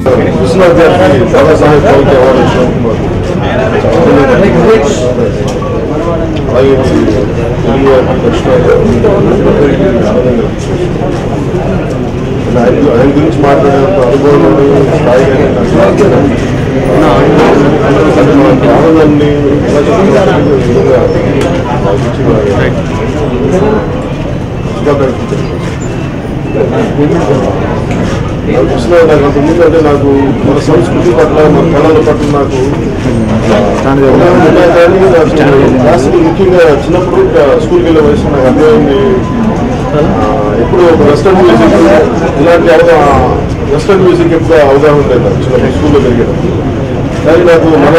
విశ్వనాథ్ గారికి దాదాసాహెబ్ ఫాల్కే అవార్డు వచ్చినప్పుడు అలాగే తెలుగు ఆయన గురించి మాట్లాడేంత అనుభవం స్థాయి ఆనందాన్ని శుభాకాంక్షలు ఎందుకంటే నాకు మన సంస్కృతి పట్ల మన కళల పట్ల నాకు క్లాసులు ముఖ్యంగా చిన్నప్పుడు స్కూల్కి వెళ్ళే వయసు నాకు అర్థమైంది. ఎప్పుడు వెస్టర్న్ మ్యూజిక్ ఇలాంటి వెస్టర్న్ మ్యూజిక్ ఎప్పుడు అవగాహన ఉండేది నాకు చిన్నప్పుడు స్కూల్లో పెరిగేటప్పుడు. కానీ నాకు మన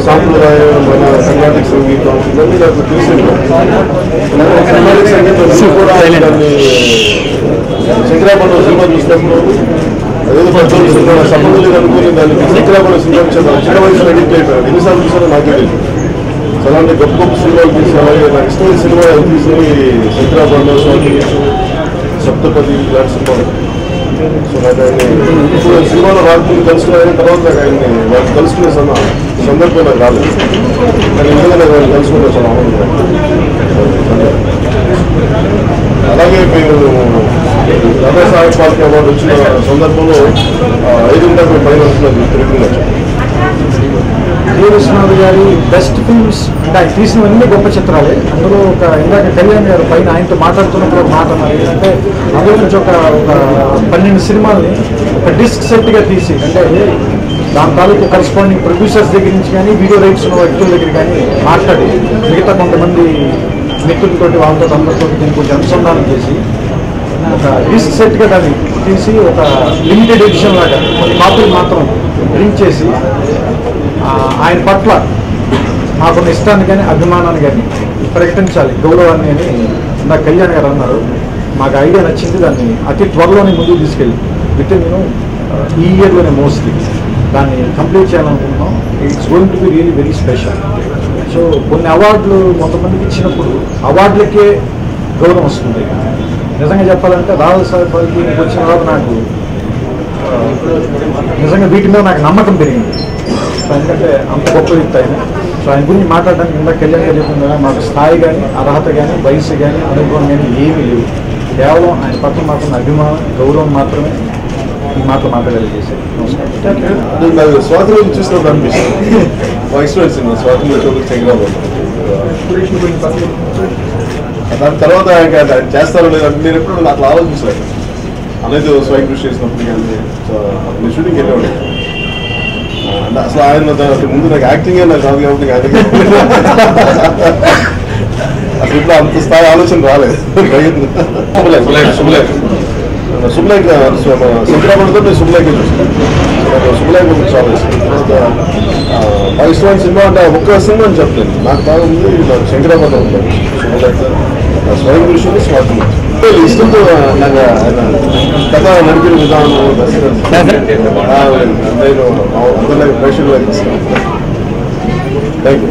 సాంప్రదాయం మన కర్ణాటక సంగీతం ఇవన్నీ నాకు తెలిసింది. కర్ణాటక సంగీతం కూడా దాన్ని శంకరాభరణం సినిమా చూసినప్పుడు అదేదో పెద్దోళ్ళు సినిమా సంబంధం లేదు అనుకుని దానికి శంకరాభరణం సినిమా చిన్న వయసులో ఎడిట్ అయిపోయాను. ఎన్నిసార్లు చూసానో నాకే తెలియదు. అలాంటి గొప్ప గొప్ప సినిమాలు తీసి అలాగే నాకు ఇష్టమైన సినిమా తీసి శంకరాభరణం స్వామి సప్తపది ఇలాంటి సినిమాలు. సో నాకు ఆయన ఇప్పుడు సినిమాలో రాజకీయ కలుసుకున్న తర్వాత నాకు ఆయన్ని వాళ్ళు కలుసుకునే సందర్భం నాకు రాలేదు. కానీ నిజంగా నాకు ఆయన కలుసుకుంటే చాలా ఆనందంగా. అలాగే మేము దాదాసాహెబ్ ఫాల్కే అవార్డు వచ్చిన సందర్భంలో 5 గంటలకు పైన వస్తున్నది తిరుగుతున్నా. విశ్వనాథ్ గారి బెస్ట్ ఫిల్మ్స్ అంటే ఆయన తీసినవన్నీ గొప్ప చిత్రాలే. అందులో ఒక ఇందాక కళ్యాణ్ గారు పైన ఆయనతో మాట్లాడుతున్నప్పుడు ఒక మాట అన్నారు. అంటే అందులో నుంచి ఒక 12 సినిమాల్ని ఒక డిస్క్ సెట్గా తీసి అంటే దాని తాలూకు కరస్పాండింగ్ ప్రొడ్యూసర్స్ దగ్గర నుంచి కానీ వీడియో రైట్స్ ఉన్న వ్యక్తుల దగ్గర కానీ మాట్లాడి మిగతా కొంతమంది మిత్రులతోటి వాళ్ళతో అందరితో దీన్ని కొంచెం అనుసంధానం చేసి ఒక డిస్క్ సెట్గా దాన్ని తీసి ఒక లిమిటెడ్ ఎడిషన్ లాగా కొన్ని కాపీలు మాత్రం ప్రింట్ చేసి ఆయన పట్ల మాకున్న ఇష్టాన్ని కానీ అభిమానాన్ని కానీ ప్రకటించాలి, గౌరవాన్ని అని నా కళ్యాణ్ గారు అన్నారు. మాకు ఐడియా నచ్చింది. దాన్ని అతి త్వరలోనే ముందుకు తీసుకెళ్ళి వితిన్ ఈ ఇయర్లోనే మోస్ట్లీ దాన్ని కంప్లీట్ చేయాలనుకుంటున్నాం. It's going to be really very special. So కొన్ని అవార్డులు కొంతమందికి ఇచ్చినప్పుడు అవార్డులకే గౌరవం వస్తుంది. నిజంగా చెప్పాలంటే దాదాసాహెబ్ ఫాల్కే వచ్చిన తర్వాత నాకు నిజంగా వీటి మీద నాకు నమ్మకం పెరిగింది. సో ఎందుకంటే అంత గొప్ప వ్యక్తి ఆయన. సో ఆయన గురించి మాట్లాడడానికి ఇందాక కళ్యాణ్ గారు చెప్పిందా మాకు స్థాయి కానీ అర్హత కానీ వయసు కానీ అనుభవం కానీ ఏమీ లేవు. కేవలం ఆయన పట్ల మాత్రం అభిమానం గౌరవం మాత్రమే ఈ మాటలు మాట్లాడగలిగేసారు. నాకు స్వాతంత్రం చూసినప్పుడు అనిపిస్తుంది ఇష్టమైన సినిమా స్వాతంత్రం శంకరాభరణం. దాని తర్వాత ఆయన చేస్తారో లేదంటే నేను ఎప్పుడు నాకు ఆలోచించలేదు. అనేది స్వయం కృషి చేసినప్పుడు కానీ నేను షూటింగ్కి వెళ్ళేవాడు. అంటే అసలు ఆయన ముందు నాకు యాక్టింగే నాకు రాదు కాబట్టి అసలు ఇప్పుడు అంత స్థాయి ఆలోచన రాలేదు. శుభలేఖ శంకరాభరణంతో నేను శుభలేఖ చూసాను. శుభలేఖ చాలా ఇష్టం. బాగా ఇష్టమైన సినిమా అంటే ఒక్క సినిమా అని చెప్పలేదు. నాకు బాగుంది నాకు శంకరాభరణం ఉంటాను. శుభలేఖ స్వయం కృషి స్వాతంత్రం ఇష్టంతో నాకు కథ నడిపిన విధానం అందరూ ప్రేక్షకులు థ్యాంక్ యూ.